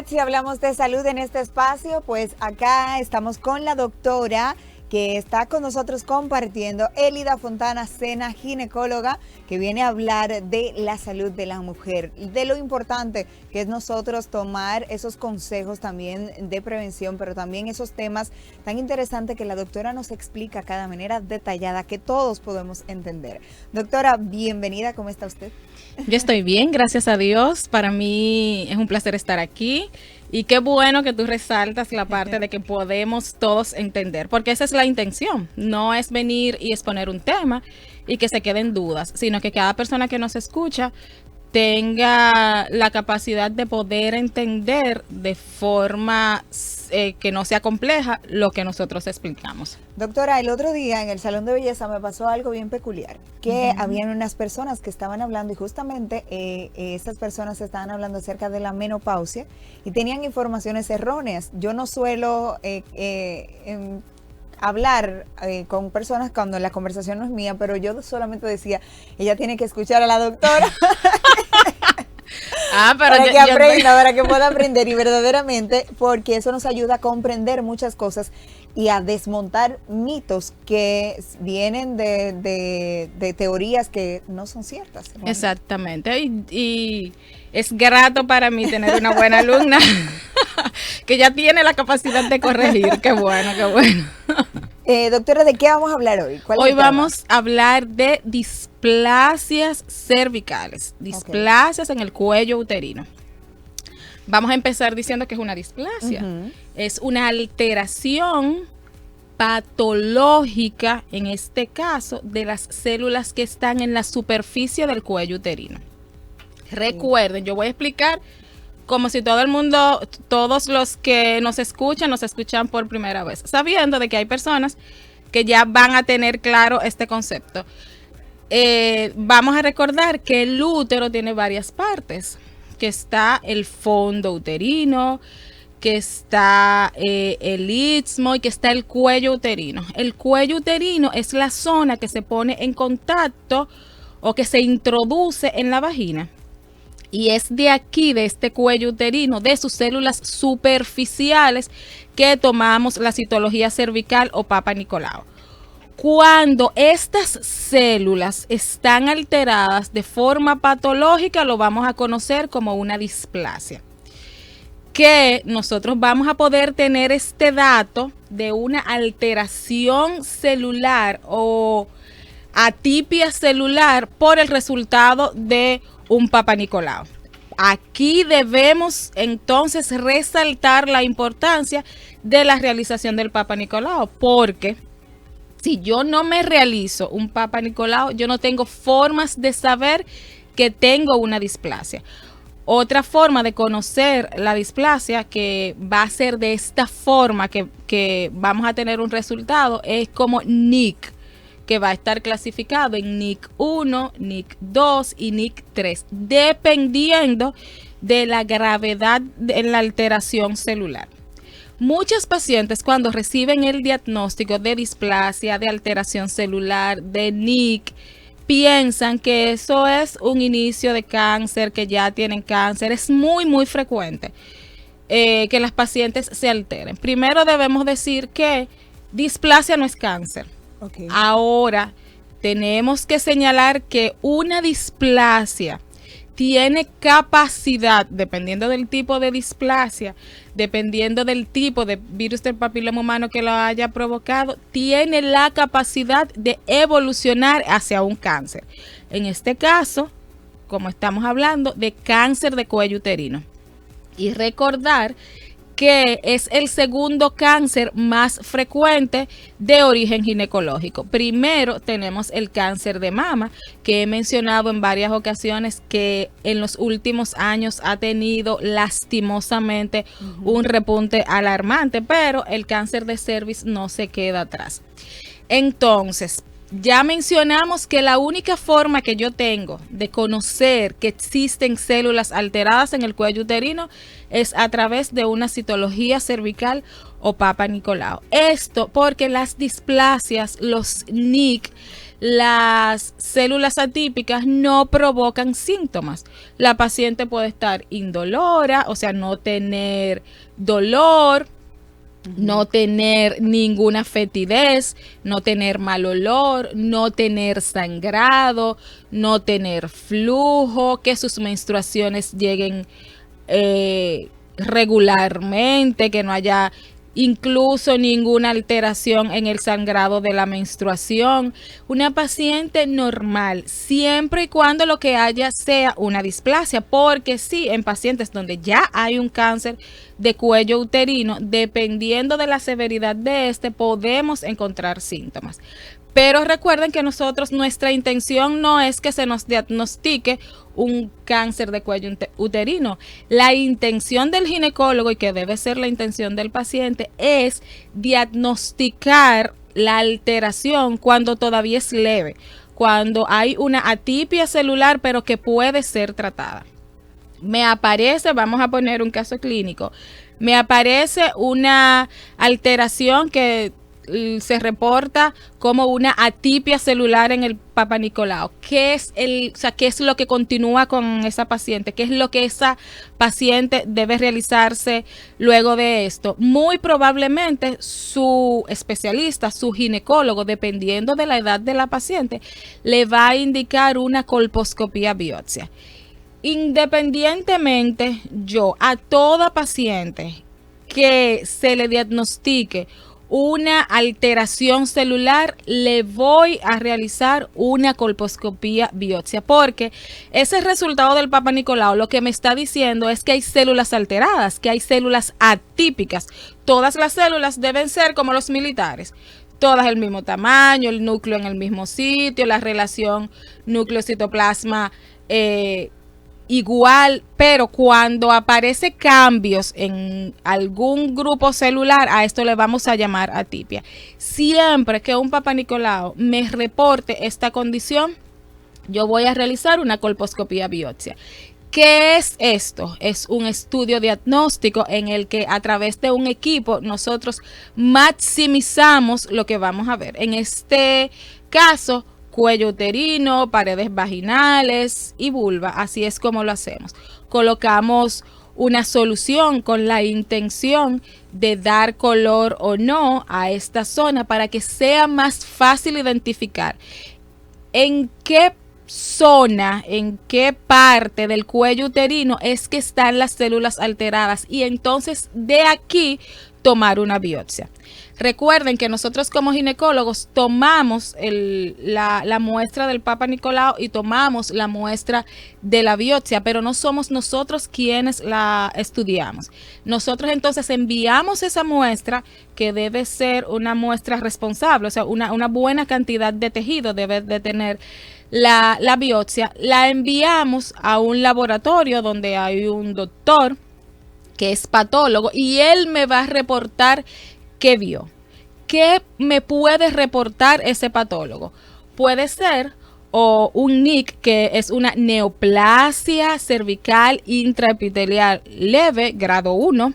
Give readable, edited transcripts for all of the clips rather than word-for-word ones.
Si hablamos de salud en este espacio, pues acá estamos con la doctora que está con nosotros compartiendo, Elida Fontana Sena, ginecóloga, que viene a hablar de la salud de la mujer, de lo importante que es nosotros tomar esos consejos también de prevención, pero también esos temas tan interesantes que la doctora nos explica de manera detallada que todos podemos entender. Doctora, bienvenida, ¿cómo está usted? Yo estoy bien, gracias a Dios. Para mí es un placer estar aquí. Y qué bueno que tú resaltas la parte de que podemos todos entender, porque esa es la intención. No es venir y exponer un tema y que se queden dudas, sino que cada persona que nos escucha tenga la capacidad de poder entender de forma que no sea compleja lo que nosotros explicamos. Doctora, el otro día en el salón de belleza me pasó algo bien peculiar, que habían unas personas que estaban hablando y justamente esas personas estaban hablando acerca de la menopausia y tenían informaciones erróneas. Yo no suelo hablar con personas cuando la conversación no es mía, pero yo solamente decía, ella tiene que escuchar a la doctora. Pero para que aprenda, para que pueda aprender y verdaderamente, porque eso nos ayuda a comprender muchas cosas y a desmontar mitos que vienen de teorías que no son ciertas, ¿no? Exactamente, y es grato para mí tener una buena alumna que ya tiene la capacidad de corregir. Qué bueno, qué bueno. Doctora, ¿de qué vamos a hablar hoy? Hoy vamos a hablar de displasias cervicales, displasias en el cuello uterino. Vamos a empezar diciendo que es una displasia. Es una alteración patológica, en este caso, de las células que están en la superficie del cuello uterino. Recuerden, yo voy a explicar como si todo el mundo, todos los que nos escuchan por primera vez, sabiendo de que hay personas que ya van a tener claro este concepto. Vamos a recordar que el útero tiene varias partes, que está el fondo uterino, que está el istmo y que está el cuello uterino. El cuello uterino es la zona que se pone en contacto o que se introduce en la vagina. Y es de aquí, de este cuello uterino, de sus células superficiales, que tomamos la citología cervical o Papa Nicolau. Cuando estas células están alteradas de forma patológica, lo vamos a conocer como una displasia. Que nosotros vamos a poder tener este dato de una alteración celular o atipia celular por el resultado de un Papa Nicolau. Aquí debemos entonces resaltar la importancia de la realización del Papa Nicolau, porque si yo no me realizo un Papa Nicolau, yo no tengo formas de saber que tengo una displasia. Otra forma de conocer la displasia, que va a ser de esta forma que vamos a tener un resultado, es como NIC, que va a estar clasificado en NIC 1, NIC 2 y NIC 3, dependiendo de la gravedad de la alteración celular. Muchos pacientes, cuando reciben el diagnóstico de displasia, de alteración celular, de NIC, piensan que eso es un inicio de cáncer, que ya tienen cáncer. Es muy, muy frecuente que las pacientes se alteren. Primero debemos decir que displasia no es cáncer. Ahora, tenemos que señalar que una displasia tiene capacidad, dependiendo del tipo de displasia, dependiendo del tipo de virus del papiloma humano que lo haya provocado, tiene la capacidad de evolucionar hacia un cáncer. En este caso, como estamos hablando, de cáncer de cuello uterino. Y recordar que es el segundo cáncer más frecuente de origen ginecológico. Primero tenemos el cáncer de mama, que he mencionado en varias ocasiones que en los últimos años ha tenido lastimosamente un repunte alarmante, pero el cáncer de cervix no se queda atrás. Entonces, ya mencionamos que la única forma que yo tengo de conocer que existen células alteradas en el cuello uterino es a través de una citología cervical o Papa Nicolau. Esto porque las displasias, los NIC, las células atípicas no provocan síntomas. La paciente puede estar indolora, o sea, no tener dolor, no tener ninguna fetidez, no tener mal olor, no tener sangrado, no tener flujo, que sus menstruaciones lleguen regularmente, que no haya incluso ninguna alteración en el sangrado de la menstruación. Una paciente normal, siempre y cuando lo que haya sea una displasia, porque sí, en pacientes donde ya hay un cáncer de cuello uterino, dependiendo de la severidad de este, podemos encontrar síntomas. Pero recuerden que nosotros, nuestra intención no es que se nos diagnostique un cáncer de cuello uterino. La intención del ginecólogo, y que debe ser la intención del paciente, es diagnosticar la alteración cuando todavía es leve, cuando hay una atipia celular, pero que puede ser tratada. Me aparece, vamos a poner un caso clínico, me aparece una alteración que se reporta como una atipia celular en el Papa Nicolau. ¿Qué es lo que continúa con esa paciente? ¿Qué es lo que esa paciente debe realizarse luego de esto? Muy probablemente su especialista, su ginecólogo, dependiendo de la edad de la paciente, le va a indicar una colposcopía biopsia. Independientemente, yo a toda paciente que se le diagnostique una alteración celular, le voy a realizar una colposcopía biopsia, porque ese resultado del Papa Nicolau lo que me está diciendo es que hay células alteradas, que hay células atípicas. Todas las células deben ser como los militares, todas el mismo tamaño, el núcleo en el mismo sitio, la relación núcleo-citoplasma igual, pero cuando aparece cambios en algún grupo celular, a esto le vamos a llamar atipia. Siempre que un Papa Nicolau me reporte esta condición, yo voy a realizar una colposcopía biopsia. ¿Qué es esto? Es un estudio diagnóstico en el que a través de un equipo nosotros maximizamos lo que vamos a ver. En este caso, cuello uterino, paredes vaginales y vulva. Así es como lo hacemos. Colocamos una solución con la intención de dar color o no a esta zona para que sea más fácil identificar en qué zona, en qué parte del cuello uterino es que están las células alteradas, y entonces de aquí tomar una biopsia. Recuerden que nosotros como ginecólogos tomamos la muestra del Papa Nicolau y tomamos la muestra de la biopsia, pero no somos nosotros quienes la estudiamos. Nosotros entonces enviamos esa muestra, que debe ser una muestra responsable, o sea, una buena cantidad de tejido debe de tener la biopsia. La enviamos a un laboratorio donde hay un doctor que es patólogo, y él me va a reportar qué vio. ¿Qué me puede reportar ese patólogo? Puede ser o un NIC, que es una neoplasia cervical intraepitelial leve, grado 1.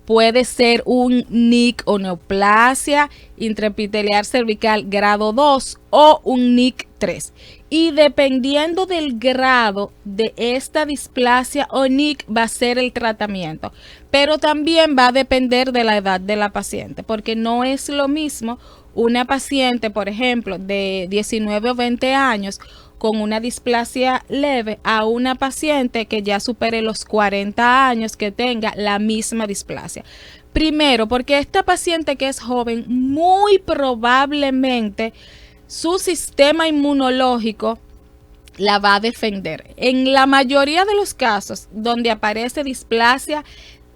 Puede ser un NIC o neoplasia intraepitelial cervical grado 2 o un NIC 3. Y dependiendo del grado de esta displasia o NIC va a ser el tratamiento. Pero también va a depender de la edad de la paciente, porque no es lo mismo una paciente, por ejemplo, de 19 o 20 años con una displasia leve a una paciente que ya supere los 40 años que tenga la misma displasia. Primero, porque esta paciente que es joven, muy probablemente su sistema inmunológico la va a defender. En la mayoría de los casos donde aparece displasia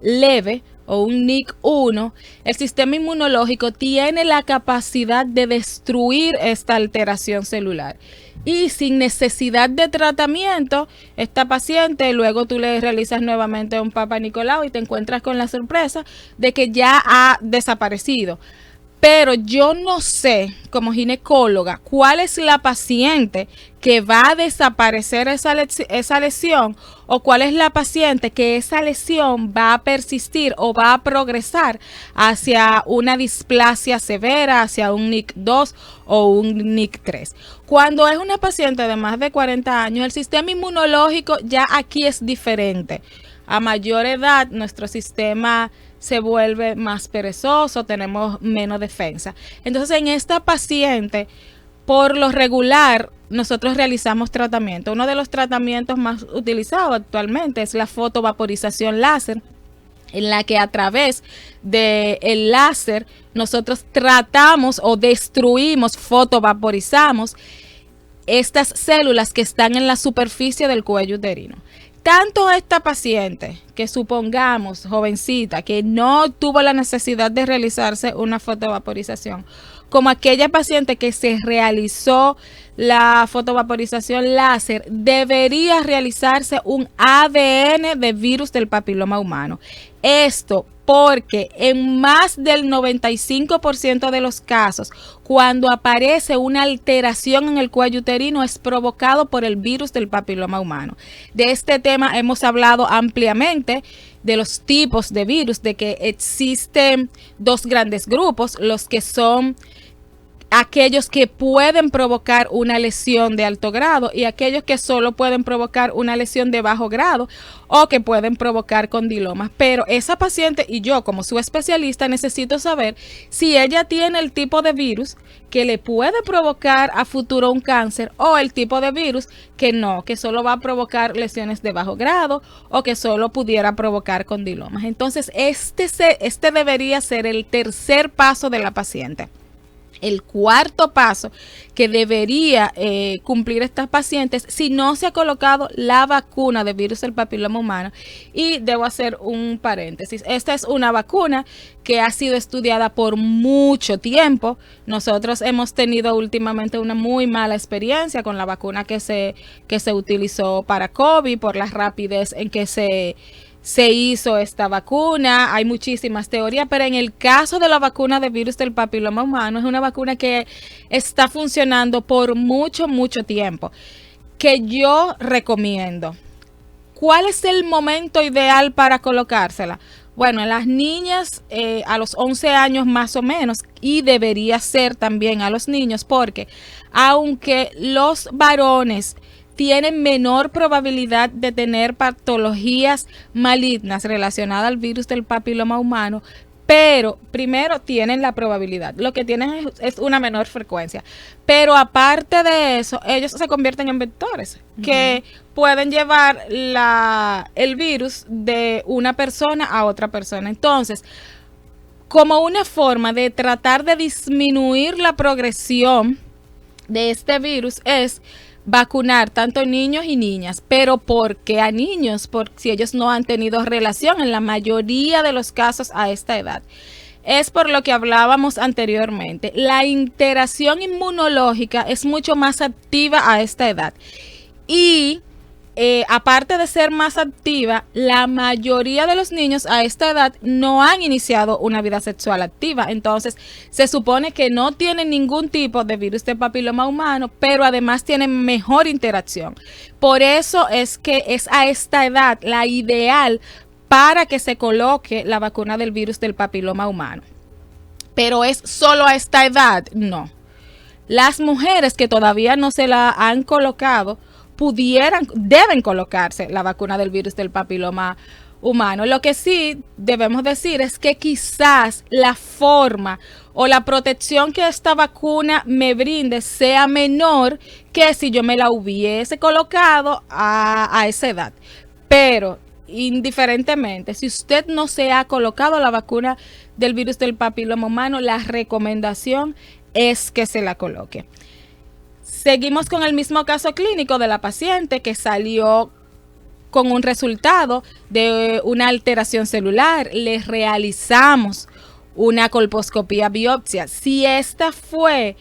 leve o un NIC 1, el sistema inmunológico tiene la capacidad de destruir esta alteración celular. Y sin necesidad de tratamiento, esta paciente, luego tú le realizas nuevamente un Papa Nicolau y te encuentras con la sorpresa de que ya ha desaparecido. pero yo no sé, como ginecóloga, cuál es la paciente que va a desaparecer esa lesión o cuál es la paciente que esa lesión va a persistir o va a progresar hacia una displasia severa, hacia un NIC2 o un NIC3. Cuando es una paciente de más de 40 años, el sistema inmunológico ya aquí es diferente. A mayor edad, nuestro sistema se vuelve más perezoso, tenemos menos defensa. Entonces, en esta paciente, por lo regular, nosotros realizamos tratamiento. Uno de los tratamientos más utilizados actualmente es la fotovaporización láser, en la que a través del láser nosotros tratamos o destruimos, fotovaporizamos estas células que están en la superficie del cuello uterino. Tanto esta paciente, que supongamos, jovencita, que no tuvo la necesidad de realizarse una fotovaporización, como aquella paciente que se realizó la fotovaporización láser, debería realizarse un ADN de virus del papiloma humano. Esto porque en más del 95% de los casos, cuando aparece una alteración en el cuello uterino, es provocado por el virus del papiloma humano. De este tema hemos hablado ampliamente, de los tipos de virus, de que existen dos grandes grupos, los que son aquellos que pueden provocar una lesión de alto grado y aquellos que solo pueden provocar una lesión de bajo grado o que pueden provocar condilomas. Pero esa paciente y yo, como su especialista, necesito saber si ella tiene el tipo de virus que le puede provocar a futuro un cáncer o el tipo de virus que no, que solo va a provocar lesiones de bajo grado o que solo pudiera provocar condilomas. Entonces, este debería ser el tercer paso de la paciente. El cuarto paso que debería cumplir estas pacientes si no se ha colocado la vacuna de virus del papiloma humano. Y debo hacer un paréntesis. Esta es una vacuna que ha sido estudiada por mucho tiempo. Nosotros hemos tenido últimamente una muy mala experiencia con la vacuna que se utilizó para COVID por la rapidez en que se hizo esta vacuna. Hay muchísimas teorías, pero en el caso de la vacuna de virus del papiloma humano, es una vacuna que está funcionando por mucho tiempo, que yo recomiendo. ¿Cuál es el momento ideal para colocársela? Bueno, en las niñas a los 11 años más o menos, y debería ser también a los niños, porque aunque los varones tienen menor probabilidad de tener patologías malignas relacionadas al virus del papiloma humano, pero primero tienen la probabilidad, lo que tienen es una menor frecuencia, pero aparte de eso, ellos se convierten en vectores que pueden llevar el virus de una persona a otra persona. Entonces, como una forma de tratar de disminuir la progresión de este virus es vacunar tanto niños y niñas. Pero ¿por qué a niños? Porque si ellos no han tenido relación en la mayoría de los casos a esta edad. Es por lo que hablábamos anteriormente. La interacción inmunológica es mucho más activa a esta edad. Y aparte de ser más activa, la mayoría de los niños a esta edad no han iniciado una vida sexual activa. Entonces, se supone que no tienen ningún tipo de virus de papiloma humano, pero además tienen mejor interacción. Por eso es que es a esta edad la ideal para que se coloque la vacuna del virus del papiloma humano. Pero ¿es solo a esta edad? No. Las mujeres que todavía no se la han colocado deben colocarse la vacuna del virus del papiloma humano. Lo que sí debemos decir es que quizás la forma o la protección que esta vacuna me brinde sea menor que si yo me la hubiese colocado a esa edad. Pero indiferentemente, si usted no se ha colocado la vacuna del virus del papiloma humano, la recomendación es que se la coloque. Seguimos con el mismo caso clínico de la paciente que salió con un resultado de una alteración celular. Le realizamos una colposcopía biopsia. Si esta fue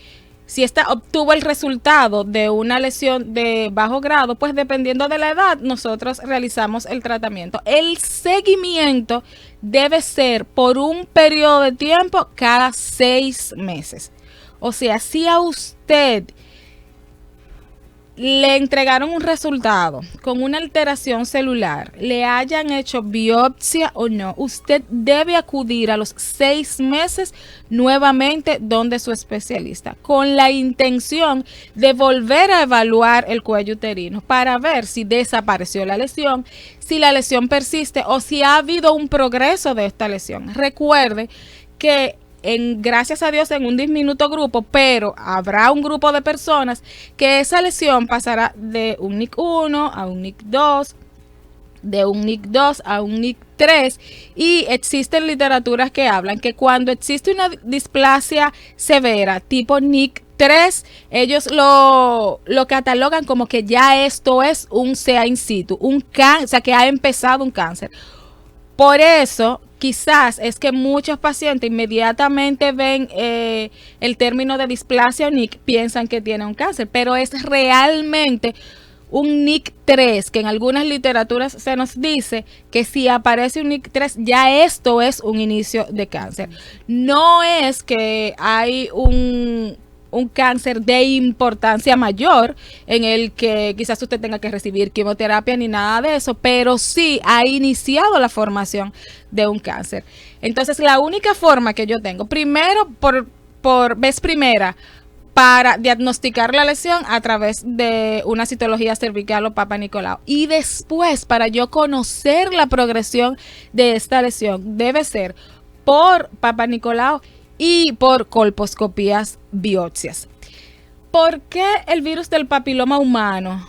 Si esta obtuvo el resultado de una lesión de bajo grado, pues dependiendo de la edad, nosotros realizamos el tratamiento. El seguimiento debe ser por un periodo de tiempo cada 6 meses. O sea, si a usted le entregaron un resultado con una alteración celular, le hayan hecho biopsia o no, usted debe acudir a los 6 meses nuevamente donde su especialista, con la intención de volver a evaluar el cuello uterino para ver si desapareció la lesión, si la lesión persiste o si ha habido un progreso de esta lesión. Recuerde que gracias a Dios en un diminuto grupo, pero habrá un grupo de personas que esa lesión pasará de un NIC 1 a un NIC 2, de un NIC 2 a un NIC 3, y existen literaturas que hablan que cuando existe una displasia severa tipo NIC 3, ellos lo catalogan como que ya esto es un CA in situ, o sea que ha empezado un cáncer. Por eso, quizás es que muchos pacientes inmediatamente ven el término de displasia o NIC, piensan que tiene un cáncer, pero es realmente un NIC 3, que en algunas literaturas se nos dice que si aparece un NIC 3, ya esto es un inicio de cáncer. No es que hay un cáncer de importancia mayor en el que quizás usted tenga que recibir quimioterapia ni nada de eso, pero sí ha iniciado la formación de un cáncer. Entonces, la única forma que yo tengo, primero, por vez primera, para diagnosticar la lesión a través de una citología cervical o Papa Nicolau, y después para yo conocer la progresión de esta lesión, debe ser por Papa Nicolau y por colposcopías, biopsias. ¿Por qué el virus del papiloma humano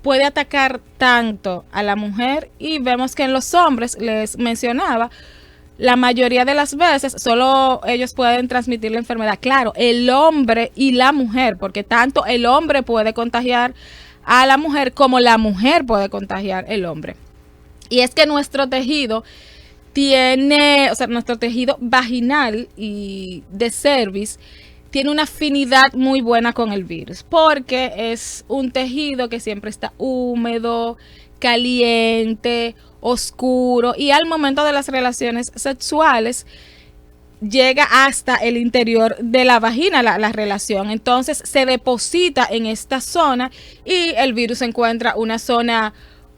puede atacar tanto a la mujer? Y vemos que en los hombres, les mencionaba, la mayoría de las veces solo ellos pueden transmitir la enfermedad. Claro, el hombre y la mujer, porque tanto el hombre puede contagiar a la mujer como la mujer puede contagiar al hombre. Y es que nuestro tejido nuestro tejido vaginal y de cervix tiene una afinidad muy buena con el virus, porque es un tejido que siempre está húmedo, caliente, oscuro, y al momento de las relaciones sexuales llega hasta el interior de la vagina la relación. Entonces se deposita en esta zona y el virus encuentra una zona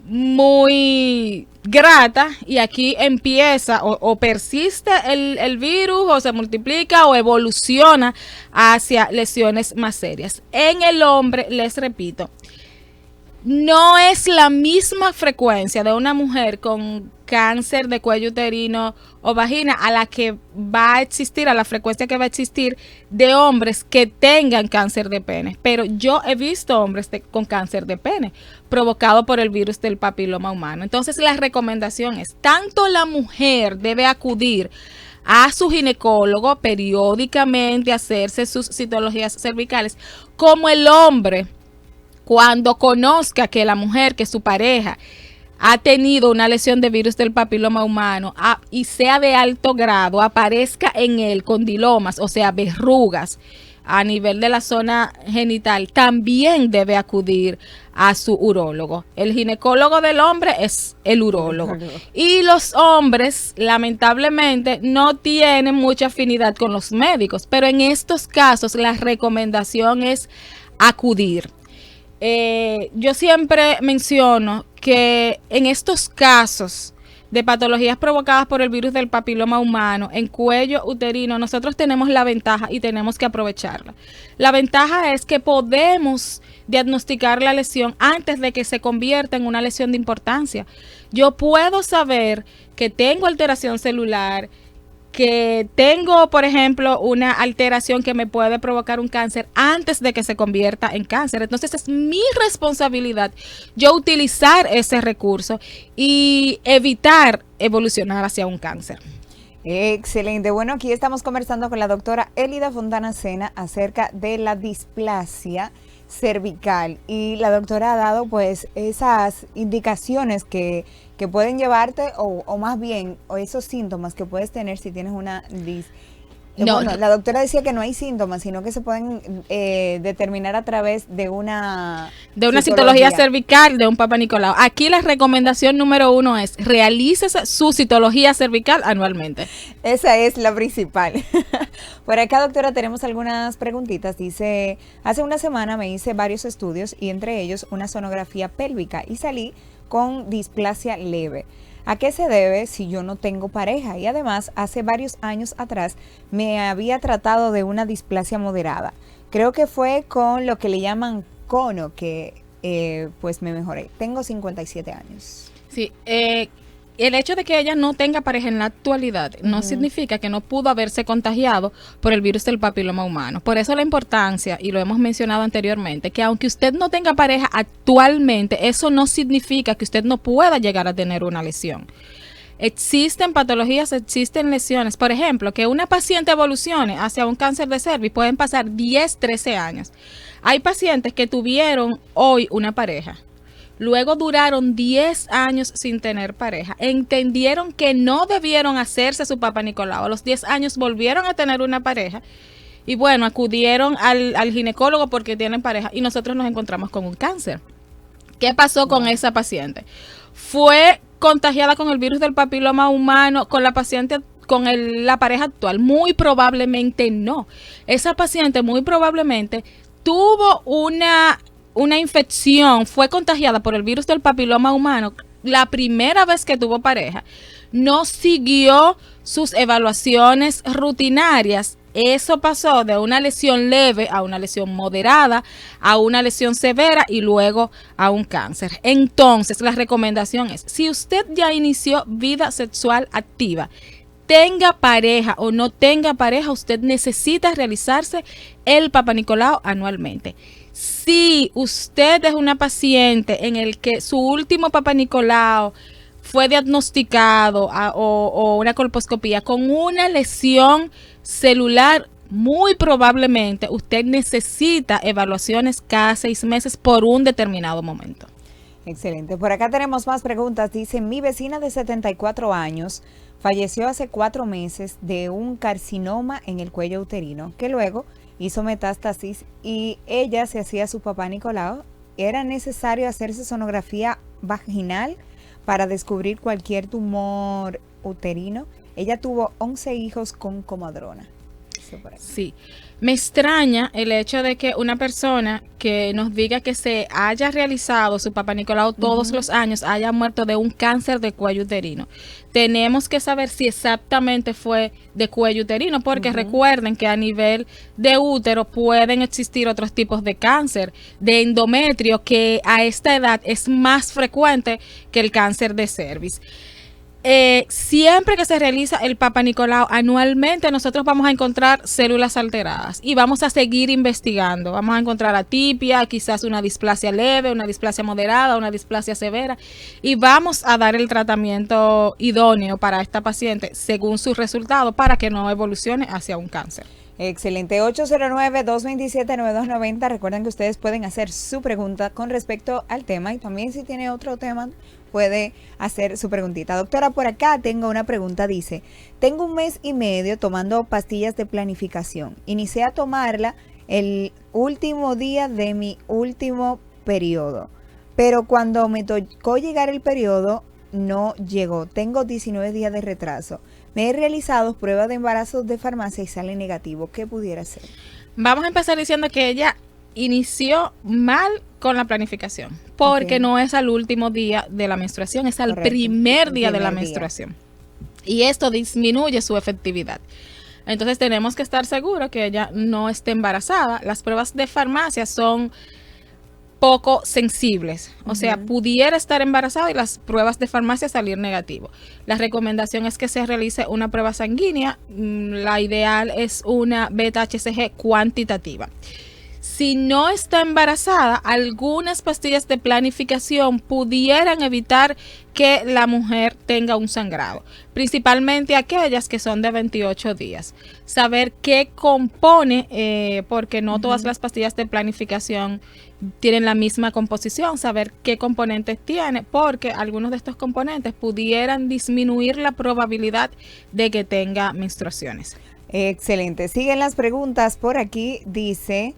muy grata, y aquí empieza o persiste el virus, o se multiplica o evoluciona hacia lesiones más serias. En el hombre, les repito, no es la misma frecuencia de una mujer con cáncer de cuello uterino o vagina a la que va a existir, a la frecuencia que va a existir de hombres que tengan cáncer de pene. Pero yo he visto hombres con cáncer de pene provocado por el virus del papiloma humano. Entonces, la recomendación es, tanto la mujer debe acudir a su ginecólogo periódicamente, hacerse sus citologías cervicales, como el hombre, cuando conozca que la mujer, que su pareja ha tenido una lesión de virus del papiloma humano y sea de alto grado, aparezca en él condilomas, o sea, verrugas a nivel de la zona genital, también debe acudir a su urólogo. El ginecólogo del hombre es el urólogo. Y los hombres, lamentablemente, no tienen mucha afinidad con los médicos, pero en estos casos la recomendación es acudir. Yo siempre menciono que en estos casos de patologías provocadas por el virus del papiloma humano en cuello uterino, nosotros tenemos la ventaja y tenemos que aprovecharla. La ventaja es que podemos diagnosticar la lesión antes de que se convierta en una lesión de importancia. Yo puedo saber que tengo alteración celular, que tengo, por ejemplo, una alteración que me puede provocar un cáncer antes de que se convierta en cáncer. Entonces es mi responsabilidad yo utilizar ese recurso y evitar evolucionar hacia un cáncer. Excelente. Bueno, aquí estamos conversando con la doctora Elida Fontana Sena acerca de la displasia cervical, y la doctora ha dado pues esas indicaciones que pueden llevarte o más bien o esos síntomas que puedes tener si tienes una No, Bueno, la doctora decía que no hay síntomas, sino que se pueden determinar a través de una citología cervical de un Papa Nicolau. Aquí la recomendación número 1 es realícese su citología cervical anualmente. Esa es la principal. Por acá, doctora, tenemos algunas preguntitas. Dice, hace una semana me hice varios estudios y entre ellos una sonografía pélvica y salí con displasia leve. ¿A qué se debe si yo no tengo pareja? Y además, hace varios años atrás me había tratado de una displasia moderada. Creo que fue con lo que le llaman cono que pues me mejoré. Tengo 57 años. Sí, el hecho de que ella no tenga pareja en la actualidad no significa que no pudo haberse contagiado por el virus del papiloma humano. Por eso la importancia, y lo hemos mencionado anteriormente, que aunque usted no tenga pareja actualmente, eso no significa que usted no pueda llegar a tener una lesión. Existen patologías, existen lesiones. Por ejemplo, que una paciente evolucione hacia un cáncer de cervix pueden pasar 10, 13 años. Hay pacientes que tuvieron hoy una pareja. Luego duraron 10 años sin tener pareja. Entendieron que no debieron hacerse su Papa Nicolau. A los 10 años volvieron a tener una pareja. Y bueno, acudieron al ginecólogo porque tienen pareja. Y nosotros nos encontramos con un cáncer. ¿Qué pasó con esa paciente? Fue contagiada con el virus del papiloma humano con la paciente, con la pareja actual. Muy probablemente no. Esa paciente muy probablemente tuvo una infección, fue contagiada por el virus del papiloma humano la primera vez que tuvo pareja, no siguió sus evaluaciones rutinarias. Eso pasó de una lesión leve a una lesión moderada, a una lesión severa y luego a un cáncer. Entonces, la recomendación es, si usted ya inició vida sexual activa, tenga pareja o no tenga pareja, usted necesita realizarse el Papa Nicolau anualmente. Si usted es una paciente en el que su último Papa Nicolau fue diagnosticado o una colposcopía con una lesión celular, muy probablemente usted necesita evaluaciones cada 6 meses por un determinado momento. Excelente. Por acá tenemos más preguntas. Dice, mi vecina de 74 años falleció hace 4 meses de un carcinoma en el cuello uterino, que luego hizo metástasis y ella se hacía su Papa Nicolau. ¿Era necesario hacerse sonografía vaginal para descubrir cualquier tumor uterino? Ella tuvo 11 hijos con comadrona. Sí, me extraña el hecho de que una persona que nos diga que se haya realizado su Papa Nicolau todos los años haya muerto de un cáncer de cuello uterino. Tenemos que saber si exactamente fue de cuello uterino, porque recuerden que a nivel de útero pueden existir otros tipos de cáncer, de endometrio, que a esta edad es más frecuente que el cáncer de cervix. Siempre que se realiza el Papa Nicolau anualmente, nosotros vamos a encontrar células alteradas y vamos a seguir investigando. Vamos a encontrar atipia, quizás una displasia leve, una displasia moderada, una displasia severa, y vamos a dar el tratamiento idóneo para esta paciente según sus resultados para que no evolucione hacia un cáncer. Excelente. 809-227-9290. Recuerden que ustedes pueden hacer su pregunta con respecto al tema y también si tiene otro tema puede hacer su preguntita. Doctora, por acá tengo una pregunta. Dice, tengo 1 mes y medio tomando pastillas de planificación. Inicié a tomarla el último día de mi último periodo, pero cuando me tocó llegar el periodo no llegó. Tengo 19 días de retraso. Me he realizado pruebas de embarazo de farmacia y sale negativo. ¿Qué pudiera ser? Vamos a empezar diciendo que ella inició mal con la planificación, porque no es al último día de la menstruación, es al primer día de la menstruación. Y esto disminuye su efectividad. Entonces tenemos que estar seguros que ella no esté embarazada. Las pruebas de farmacia son poco sensibles, o sea, pudiera estar embarazada y las pruebas de farmacia salir negativo. La recomendación es que se realice una prueba sanguínea. La ideal es una beta-HCG cuantitativa. Si no está embarazada, algunas pastillas de planificación pudieran evitar que la mujer tenga un sangrado, principalmente aquellas que son de 28 días. Saber qué compone, porque no todas las pastillas de planificación tienen la misma composición, saber qué componentes tiene, porque algunos de estos componentes pudieran disminuir la probabilidad de que tenga menstruaciones. Excelente. Siguen las preguntas por aquí. Dice,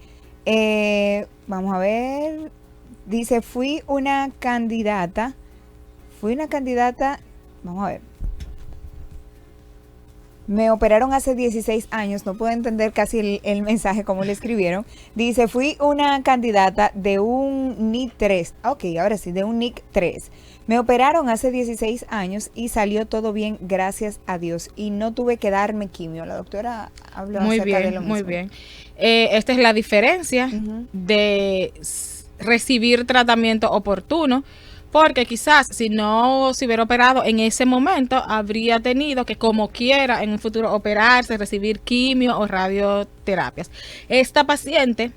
vamos a ver. Dice, fui una candidata, vamos a ver. Me operaron hace 16 años, no puedo entender casi el mensaje como le escribieron. Dice, fui una candidata de un NIC 3. Ok, ahora sí, de un NIC 3. Me operaron hace 16 años y salió todo bien, gracias a Dios. Y no tuve que darme quimio. La doctora habló acerca de lo mismo. Muy bien. Esta es la diferencia de recibir tratamiento oportuno. Porque quizás si no se hubiera operado en ese momento, habría tenido que como quiera en un futuro operarse, recibir quimio o radioterapias. Esta paciente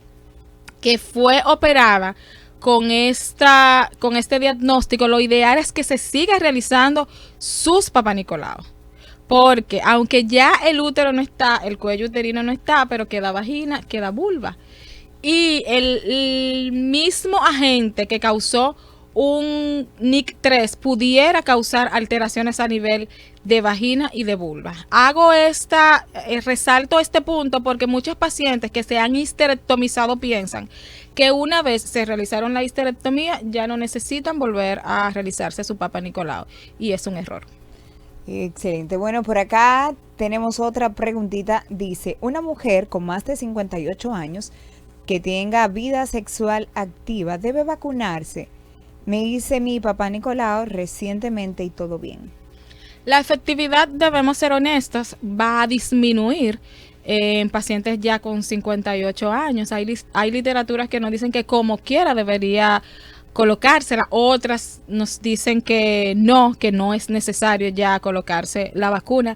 que fue operada con este diagnóstico, lo ideal es que se siga realizando sus Papa Nicolau. Porque aunque ya el útero no está, el cuello uterino no está, pero queda vagina, queda vulva. Y el mismo agente que causó un NIC 3 pudiera causar alteraciones a nivel de vagina y de vulva. Resalto este punto porque muchos pacientes que se han histerectomizado piensan que una vez se realizaron la histerectomía ya no necesitan volver a realizarse su Papa Nicolau, y es un error. Excelente. Bueno, por acá tenemos otra preguntita. Dice, una mujer con más de 58 años que tenga vida sexual activa debe vacunarse. Me hice mi Papa Nicolau recientemente y todo bien. La efectividad, debemos ser honestos, va a disminuir en pacientes ya con 58 años. Hay literaturas que nos dicen que como quiera debería colocársela. Otras nos dicen que no es necesario ya colocarse la vacuna.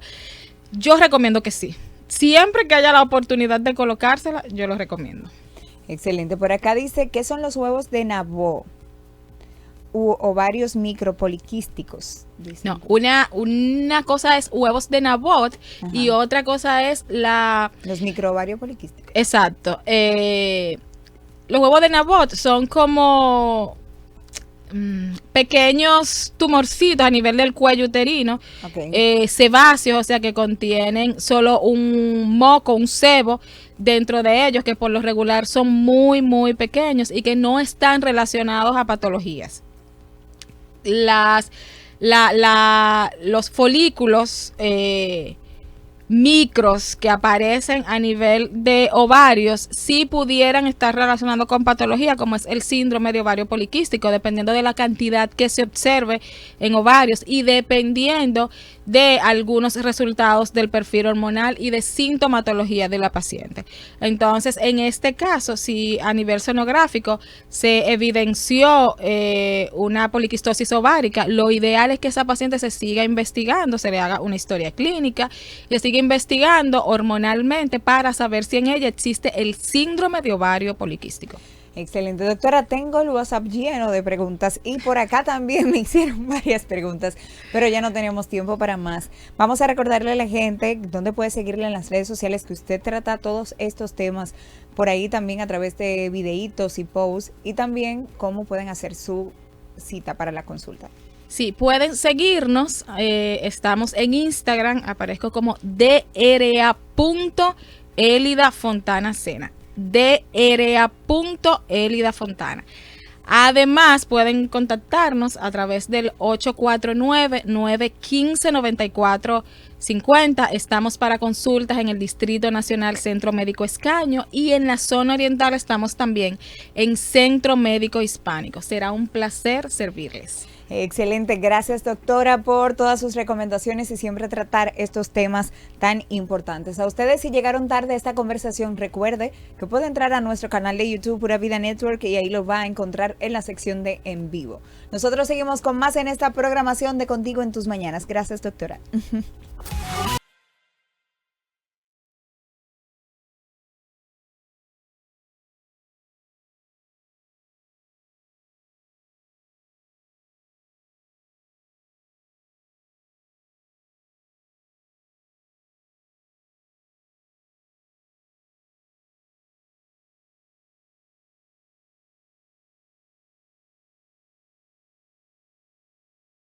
Yo recomiendo que sí. Siempre que haya la oportunidad de colocársela, yo lo recomiendo. Excelente. Por acá dice, ¿qué son los huevos de Nabot? Ovarios micropoliquísticos. No, una cosa es huevos de Nabot. Ajá. Y otra cosa es los microovarios poliquísticos. Exacto. Los huevos de Nabot son como pequeños tumorcitos a nivel del cuello uterino, okay. Sebáceos, o sea que contienen solo un moco, un sebo dentro de ellos, que por lo regular son muy, muy pequeños y que no están relacionados a patologías. Los folículos micros que aparecen a nivel de ovarios sí pudieran estar relacionados con patología, como es el síndrome de ovario poliquístico, dependiendo de la cantidad que se observe en ovarios y dependiendo de algunos resultados del perfil hormonal y de sintomatología de la paciente. Entonces, en este caso, si a nivel sonográfico se evidenció una poliquistosis ovárica, lo ideal es que esa paciente se siga investigando, se le haga una historia clínica, se siga investigando hormonalmente para saber si en ella existe el síndrome de ovario poliquístico. Excelente, doctora. Tengo el WhatsApp lleno de preguntas y por acá también me hicieron varias preguntas, pero ya no tenemos tiempo para más. Vamos a recordarle a la gente dónde puede seguirle en las redes sociales, que usted trata todos estos temas por ahí también a través de videitos y posts, y también cómo pueden hacer su cita para la consulta. Sí, pueden seguirnos. Estamos en Instagram, aparezco como dra.elidafontanacena. dra.elidafontana. Además, pueden contactarnos a través del 849-915-9450. Estamos para consultas en el Distrito Nacional Centro Médico Escaño, y en la zona oriental estamos también en Centro Médico Hispánico. Será un placer servirles. Excelente, gracias doctora por todas sus recomendaciones y siempre tratar estos temas tan importantes. A ustedes, si llegaron tarde a esta conversación, recuerde que puede entrar a nuestro canal de YouTube Pura Vida Network y ahí lo va a encontrar en la sección de en vivo. Nosotros seguimos con más en esta programación de Contigo en tus Mañanas. Gracias doctora.